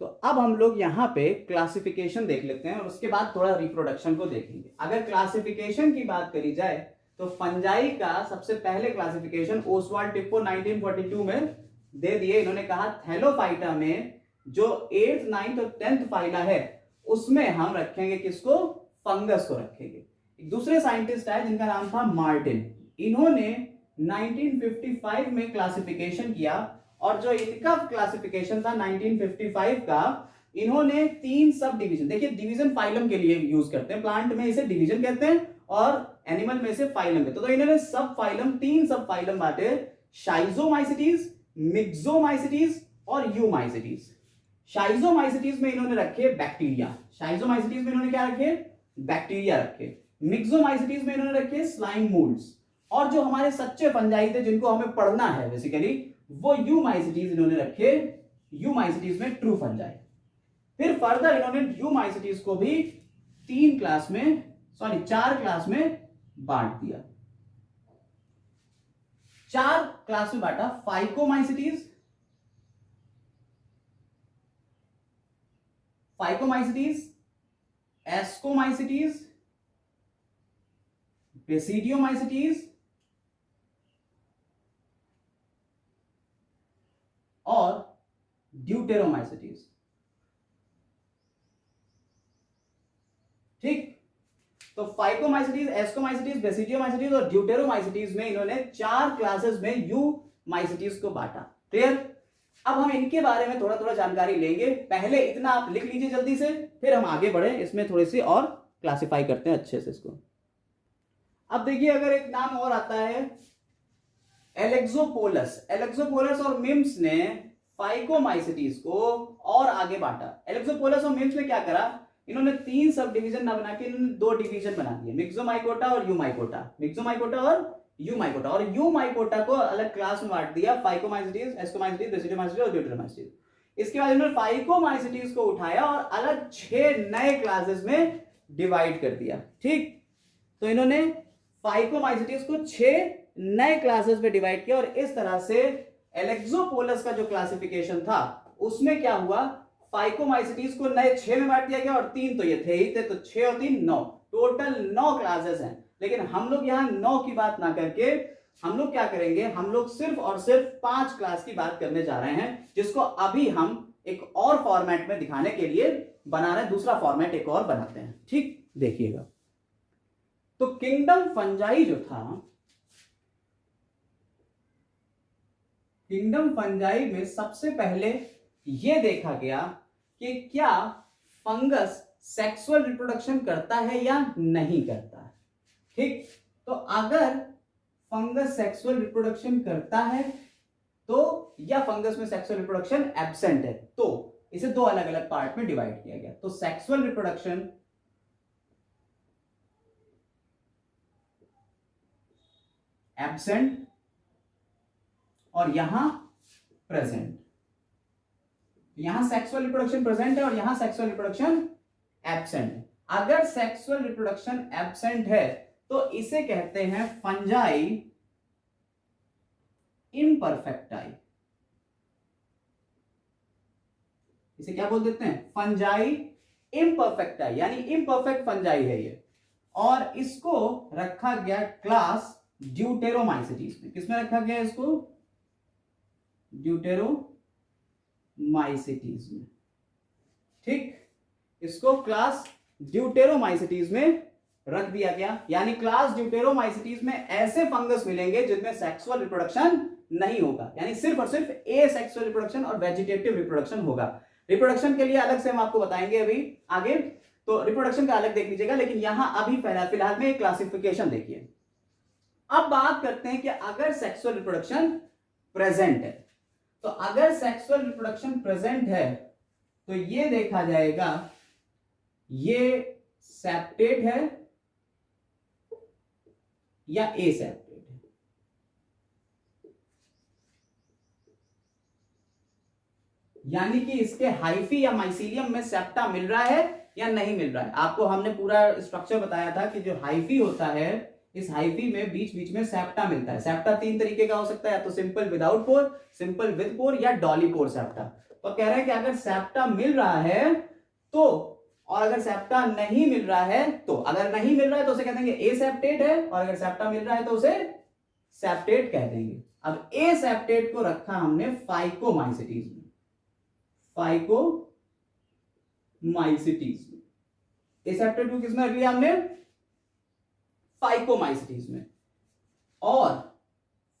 तो अब हम लोग यहाँ पे क्लासिफिकेशन देख लेते हैं और उसके बाद थोड़ा रिप्रोडक्शन को देखेंगे। अगर क्लासिफिकेशन की बात करी जाए तो फंजाई का सबसे पहले क्लासिफिकेशन ओसवाल्ड टिप्पो 1942 में दे दिए। इन्होंने कहा थैलोफाइटा में जो 8th 9th और 10th फाइला है उसमें हम रखेंगे किसको, फंगस को रखेंगे। एक दूसरे साइंटिस्ट आए जिनका नाम था मार्टिन, इन्होंने 1955 में क्लासिफिकेशन किया और जो इनका क्लासिफिकेशन था 1955 का, इन्होंने 3 सब डिवीजन, देखिए डिवीजन फाइलम के लिए यूज करते हैं, प्लांट में इसे डिवीजन कहते हैं और एनिमल में इसे फाइलम कहते हैं। तो इन्होंने सब फाइलम 3 सब फाइलम बांटे, शाइजोमाइसिटीज, मिक्सोमाइसिटीज और यूमाइसिटीज। शाइजोमाइसिटीज में इन्होंने रखे बैक्टीरिया, शाइजोमाइसिटीज में इन्होंने क्या रखे, बैक्टीरिया रखे। मिक्सोमाइसिटीज में इन्होंने रखे स्लाइम मोल्ड्स, और जो हमारे सच्चे फंजाई थे जिनको हमें पढ़ना है बेसिकली, वो यूमाइसिटीज इन्होंने रखे, यूमाइसिटीज में ट्रू फंजाई। फिर फर्दर इन्होंने यूमाइसिटीज को भी 4 क्लास में बांट दिया। 4 क्लास में बांटा, फाइकोमाइसिटीज, एस्कोमाइसिटीज, बेसिडियोमाइसिटीज और ड्यूटेरोमाइसिटीज। ठीक, तो फाइकोमाइसिटीज, एस्कोमाइसिटीज, बेसिडियोमाइसिटीज और ड्यूटेरोमाइसिटीज में इन्होंने 4 क्लासेस में यूमाइसिटीज को बांटा। क्लियर? अब हम इनके बारे में थोड़ा थोड़ा जानकारी लेंगे। पहले इतना आप लिख लीजिए जल्दी से, फिर हम आगे बढ़े, इसमें थोड़ी सी और क्लासिफाई करते हैं अच्छे से इसको। अब देखिए, अगर एक नाम और आता है एलेक्सोपोलस, एलेक्सोपोलस और मिम्स ने फाइकोमाइसिटीज को और आगे बांटा। एलेक्सोपोलस और मिम्स ने क्या करा, इन्होंने 3 सब डिवीजन ना बना के इन्होंने 2 डिवीजन बना दिए, मिक्सोमाइकोटा और यूमाइकोटा, मिक्सोमाइकोटा और यूमाइकोटा, और यूमाइकोटा को अलग क्लास में बांट दिया, फाइकोमाइसिटीज, एस्कोमाइसिटीज, बेसिडियोमाइसिटीज और ड्यूटेरोमाइसिटीज। इसके बाद इन्होंने फाइकोमाइसिटीज को उठाया और अलग 6 नए क्लासेस में डिवाइड कर दिया। ठीक, तो इन्होंने फाइकोमाइसिटीज को 6 नए क्लासेस में डिवाइड किया और इस तरह से एलेक्सोपोलस का जो क्लासिफिकेशन था उसमें क्या हुआ, फाइकोमाइसिटीज को नए 6 में बांट दिया गया और 3 तो ये थे ही थे, तो 6 और 3 9, टोटल 9 क्लासेस हैं। लेकिन हम लोग यहां 9 की बात ना करके हम लोग क्या करेंगे, हम लोग सिर्फ और सिर्फ 5 क्लास की बात करने जा रहे हैं, जिसको अभी हम एक और फॉर्मेट में दिखाने के लिए बना रहे हैं, दूसरा फॉर्मेट एक और बनाते हैं। ठीक, देखिएगा। तो किंगडम फंजाई जो था, किंगडम फंजाई में सबसे पहले यह देखा गया कि क्या फंगस सेक्सुअल रिप्रोडक्शन करता है या नहीं करता है। ठीक, तो अगर फंगस सेक्सुअल रिप्रोडक्शन करता है तो, या फंगस में सेक्सुअल रिप्रोडक्शन एब्सेंट है, तो इसे 2 अलग अलग पार्ट में डिवाइड किया गया। तो सेक्सुअल रिप्रोडक्शन एब्सेंट और यहां प्रेजेंट। यहां सेक्सुअल रिप्रोडक्शन प्रेजेंट है और यहां सेक्सुअल रिप्रोडक्शन एब्सेंट है। अगर सेक्सुअल रिप्रोडक्शन एब्सेंट है तो इसे कहते हैं फंजाई इम्परफेक्टाई। इसे क्या बोल देते हैं, फंजाई इम्परफेक्टाई, यानी इम्परफेक्ट फंजाई है ये। और इसको रखा गया क्लास ड्यूटेरोमाइसिटीज में। किसमें रखा गया इसको, ड्यूटेरोमाइसिटीज में। ठीक, इसको क्लास ड्यूटेरोमाइसिटीज में रख दिया गया, यानी क्लास ड्यूटेरोमाइसिटीज में ऐसे फंगस मिलेंगे जिनमें सेक्सुअल रिप्रोडक्शन नहीं होगा, यानी सिर्फ और सिर्फ एसेक्सुअल रिप्रोडक्शन और वेजिटेटिव रिप्रोडक्शन होगा। रिप्रोडक्शन के लिए अलग से हम आपको बताएंगे अभी आगे, तो रिप्रोडक्शन का अलग देख लीजिएगा, लेकिन यहां अभी फिलहाल में एक क्लासिफिकेशन देखिए। अब बात करते हैं कि अगर सेक्सुअल रिप्रोडक्शन प्रेजेंट है, तो अगर सेक्सुअल रिप्रोडक्शन प्रेजेंट है तो ये देखा जाएगा ये सेप्टेट है या एसेप्टेट है। यानी कि इसके हाइफी या माइसीलियम में सेप्टा मिल रहा है या नहीं मिल रहा है। आपको हमने पूरा स्ट्रक्चर बताया था कि जो हाइफी होता है, इस हाइफी में बीच बीच में सेप्टा मिलता है। सेप्टा 3 तरीके का हो सकता है, या तो simple without pour, simple with pour या डॉली पोर सेप्टा। तो कह रहे हैं कि अगर सेप्टा मिल रहा है तो, और अगर सेप्टा नहीं मिल रहा है तो, अगर नहीं मिल रहा है तो उसे कह देंगे एसेप्टेट है, और अगर सेप्टा मिल रहा है तो उसे सेप्टेट कह देंगे। अब एसेप्टेट को रखा हमने फाइकोमाइसिटीज में, फाइकोमाइसिटीज में, एसेप्टेट को किसमें रख लिया हमने, फाइकोमाइसिटीज में। और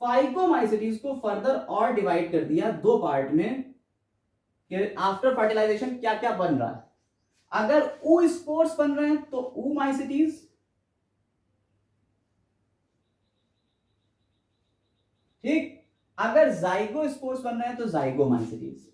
फाइकोमाइसिटीज को फर्दर और डिवाइड कर दिया दो पार्ट में कि आफ्टर फर्टिलाइजेशन क्या क्या बन रहा है। अगर ऊ स्पोर्स बन रहे हैं तो ऊ माइसिटीज, ठीक, अगर जाइगो स्पोर्स बन रहे हैं तो जाइगोमाइसिटीज,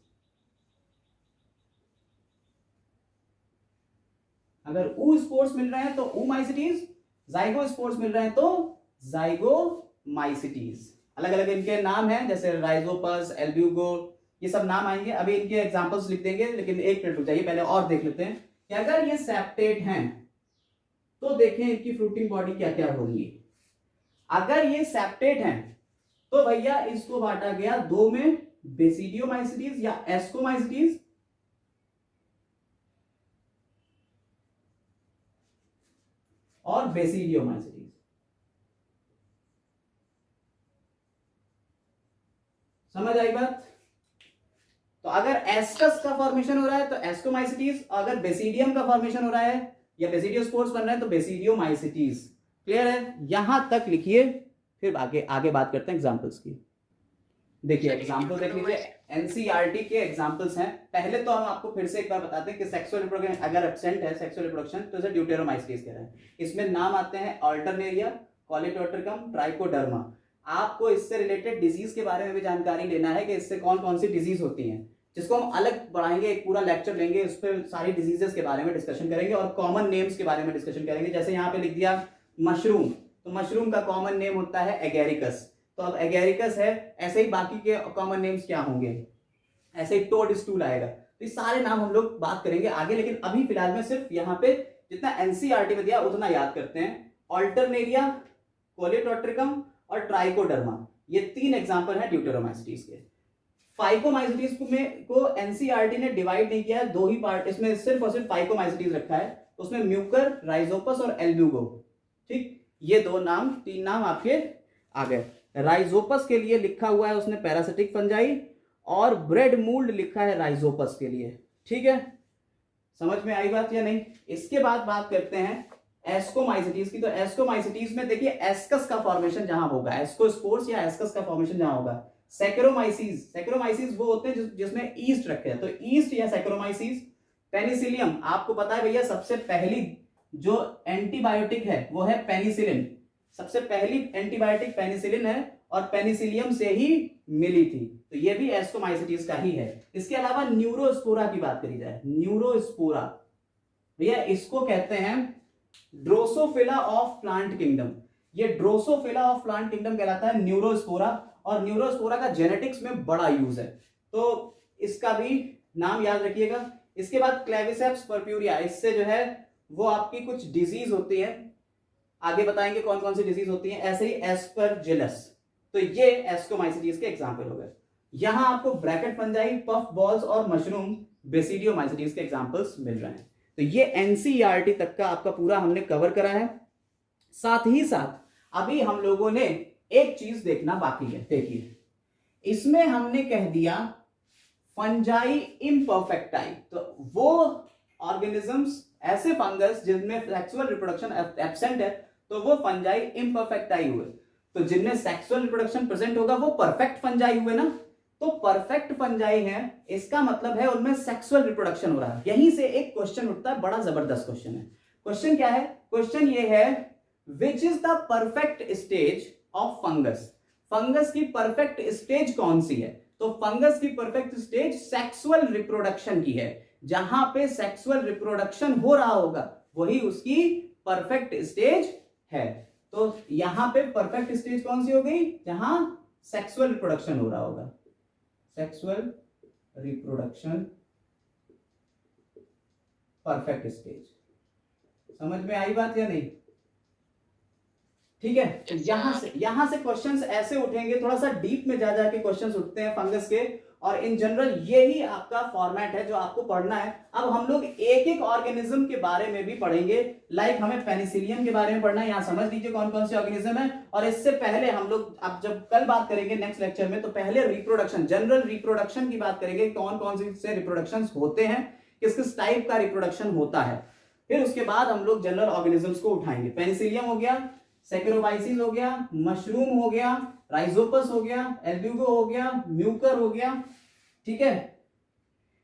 अगर ऊ स्पोर्स मिल रहे हैं तो ऊ माइसिटीज, जाइगो स्पोर्स मिल रहे हैं तो जाइगोमाइसिटीज। अलग अलग इनके नाम हैं, जैसे राइजोपस, एल्ब्यूगो, ये सब नाम आएंगे, अभी इनके एग्जांपल्स लिख देंगे, लेकिन एक मिनट रुक जाइए, पहले और देख लेते हैं कि अगर ये सेप्टेट हैं तो देखें इनकी फ्रूटिंग बॉडी क्या क्या हो रही है। अगर ये सेप्टेट हैं तो भैया इसको बांटा गया दो में, बेसिडियोमाइसिटीज या एस्कोमाइसिटीज, और बेसिडियोमाइसिटीज। समझ आई बात? तो अगर एस्कस का फॉर्मेशन हो रहा है तो एस्कोमाइसिटीज, अगर बेसिडियम का फॉर्मेशन हो रहा है या बेसिडियोस्पोर्स बन रहे हैं तो बेसिडियोमाइसिटीज। क्लियर है? यहां तक लिखिए, फिर आगे आगे बात करते हैं एग्जांपल्स की। देखिए एग्जांपल देख लीजिए, एनसीईआरटी के एग्जांपल्स हैं। पहले तो हम आपको फिर से एक बार बताते हैं कि सेक्सुअल रिप्रोडक्शन अगर एब्सेंट है, सेक्सुअल रिप्रोडक्शन, तो इसे ड्यूटेरोमाइसिटीज कह रहे हैं। इसमें नाम आते हैं अल्टरनेरिया, कॉलेडोट्रिकम, ट्राइकोडर्मा। आपको इससे रिलेटेड डिजीज के बारे में भी जानकारी लेना है कि इससे कौन कौन सी डिजीज होती हैं, जिसको हम अलग बढ़ाएंगे, एक पूरा लेक्चर लेंगे, उस पर सारी डिजीजेस के बारे में डिस्कशन करेंगे और कॉमन नेम्स के बारे में डिस्कशन करेंगे। जैसे यहाँ पे लिख दिया मशरूम, तो मशरूम का कॉमन नेम होता है एगेरिकस, तो अब एगेरिकस है, ऐसे ही बाकी के कॉमन नेम्स क्या होंगे, ऐसे ही टोड स्टूल आएगा। तो ये सारे नाम हम लोग बात करेंगे आगे, लेकिन अभी फिलहाल में सिर्फ यहाँ पे जितना एनसीईआरटी में दिया उतना याद करते हैं। अल्टरनेरिया, कोलेडोट्रिकम और ट्राइकोडर्मा, ये तीन एग्जांपल हैं ड्यूटेरोमाइसिटीज के। फाइकोमाइसिटीज को एनसीईआरटी ने डिवाइड नहीं किया है, दो ही पार्ट, इसमें सिर्फ और सिर्फ फाइकोमाइसिटीज रखा है, उसमें म्यूकर, राइजोपस और एल्ब्यूगो। ठीक, ये दो नाम, तीन नाम आपके आ गए। राइजोपस के लिए लिखा हुआ है उसने पैरासिटिक फंजाई, और ब्रेड मूल्ड लिखा है राइजोपस के लिए। ठीक है, समझ में आई बात या नहीं? इसके बाद बात करते हैं एस्कोमाइसिटीज की। तो एस्कोमाइसिटीज में देखिए एस्कस का फॉर्मेशन जहां होगा, एस्कोस्पोर्स या एस्कस का फॉर्मेशन जहां होगा। सैकरोमाइसीज, सैकरोमाइसीज वो होते हैं जिसमें ईस्ट रखे हैं, तो ईस्ट या सैकरोमाइसीज। पेनिसिलियम, आपको पता है भैया सबसे पहली जो एंटीबायोटिक है वो है पेनिसिलिन, सबसे पहली एंटीबायोटिक पेनिसिलिन है और पेनिसिलियम से ही मिली थी, तो ये भी एस्कोमाइसिटीज का ही है। इसके अलावा न्यूरोस्पोरा की बात करी जाए, न्यूरोस्पोरा भैया इसको कहते हैं ड्रोसोफिला ऑफ प्लांट किंगडम। ये ड्रोसोफिला ऑफ प्लांट किंगडम कहलाता है न्यूरोस्पोरा, और न्यूरोस्पोरा का जेनेटिक्स में बड़ा यूज है, तो इसका भी नाम याद रखिएगा। इसके बाद क्लेविसेप्स पर्प्यूरिया, इससे जो है वो आपकी कुछ डिजीज होती है, आगे बताएंगे कौन कौन सी डिजीज होती है। ऐसे ही एस्परजिलस, तो ये एस्कोमाइसिटीज के एग्जांपल हो गए। यहां आपको ब्रैकेट फंजाई, पफ बॉल्स और मशरूम बेसिडियोमाइसिटीज के एग्जांपल्स मिल रहे हैं। तो ये एनसीईआरटी तक का आपका पूरा हमने कवर करा है। साथ ही साथ अभी हम लोगों ने एक चीज देखना बाकी है। देखिए इसमें हमने कह दिया फंजाई इम्परफेक्टाई, तो वो ऑर्गेनिजम्स, ऐसे फंगस जिनमें सेक्सुअल रिप्रोडक्शन एब्सेंट है, तो वो फंजाई इम्परफेक्टाई हुए। तो जिनमें सेक्सुअल रिप्रोडक्शन प्रेजेंट होगा वो परफेक्ट फंजाई हुए ना, तो परफेक्ट फंजाई है, इसका मतलब है उनमें सेक्सुअल रिप्रोडक्शन हो रहा है। यहीं से एक क्वेश्चन उठता है, बड़ा जबरदस्त क्वेश्चन है। क्वेश्चन क्या है? क्वेश्चन ये है, which is the perfect stage of fungus. Fungus की परफेक्ट स्टेज कौन सी है? तो फंगस की परफेक्ट स्टेज सेक्सुअल रिप्रोडक्शन की है। जहां पे सेक्सुअल रिप्रोडक्शन हो रहा होगा वही उसकी परफेक्ट स्टेज है। तो यहां पे परफेक्ट स्टेज कौन सी हो गई? जहां सेक्सुअल रिप्रोडक्शन हो रहा होगा, सेक्सुअल रिप्रोडक्शन परफेक्ट स्टेज। समझ में आई बात या नहीं? ठीक है, यहां से क्वेश्चंस ऐसे उठेंगे, थोड़ा सा डीप में जा जाके क्वेश्चंस उठते हैं फंगस के, और इन जनरल यही आपका फॉर्मेट है जो आपको पढ़ना है। अब हम लोग एक एक ऑर्गेनिज्म के बारे में भी पढ़ेंगे, लाइक हमें पेनिसिलियम के बारे में पढ़ना है, यहां समझ लीजिए कौन कौन से ऑर्गेनिज्म है। और इससे पहले हम लोग अब जब कल बात करेंगे नेक्स्ट लेक्चर में, तो पहले रिप्रोडक्शन, जनरल रिप्रोडक्शन की बात करेंगे, कौन कौन से रिप्रोडक्शन होते हैं, किस किस टाइप का रिप्रोडक्शन होता है। फिर उसके बाद हम लोग जनरल ऑर्गेनिजम्स को उठाएंगे। पेनिसिलियम हो गया, सैकेरोबाइसिस हो गया, मशरूम हो गया, राइजोपस हो गया, एल्ब्यूगो हो गया, म्यूकर हो गया, ठीक है।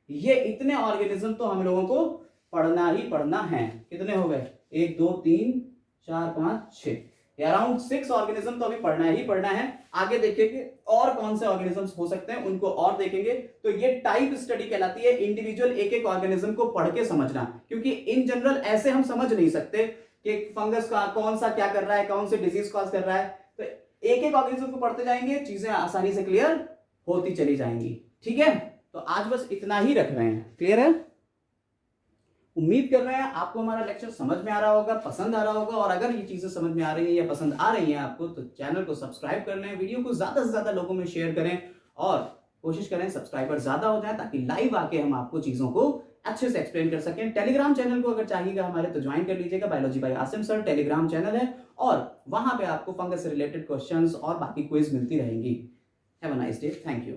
ये इतने ऑर्गेनिज्म तो हम लोगों को पढ़ना ही पढ़ना है। कितने हो गए? 1 2 3 4 5 6, अराउंड 6 ऑर्गेनिज्म तो अभी पढ़ना ही पढ़ना है। आगे देखेंगे और कौन से ऑर्गेनिजम्स हो सकते हैं, उनको और देखेंगे। तो ये टाइप स्टडी कहलाती है, इंडिविजुअल एक एक ऑर्गेनिज्म को पढ़ के समझना, क्योंकि इन जनरल ऐसे हम समझ नहीं सकते कि फंगस का कौन सा क्या कर रहा है, कौन से डिजीज कॉज कर रहा है। तो एक एक ऑर्गेनिज्म को पढ़ते जाएंगे, चीजें आसानी से क्लियर होती चली जाएंगी, ठीक है। तो आज बस इतना ही रख रहे हैं, क्लियर है। उम्मीद कर रहे हैं आपको हमारा लेक्चर समझ में आ रहा होगा, पसंद आ रहा होगा। और अगर ये चीजें समझ में आ रही है या पसंद आ रही है आपको, तो चैनल को सब्सक्राइब कर लें, वीडियो को ज्यादा से ज्यादा लोगों में शेयर करें और कोशिश करें सब्सक्राइबर ज्यादा हो जाए, ताकि लाइव आके हम आपको चीजों को अच्छे से एक्सप्लेन कर सकें। टेलीग्राम चैनल को अगर चाहिएगा हमारे, तो ज्वाइन कर लीजिएगा, biology by Asim sir Telegram channel है, और वहां पे आपको फंगस से रिलेटेड क्वेश्चंस और बाकी क्विज मिलती रहेंगी। Have a nice day, thank you.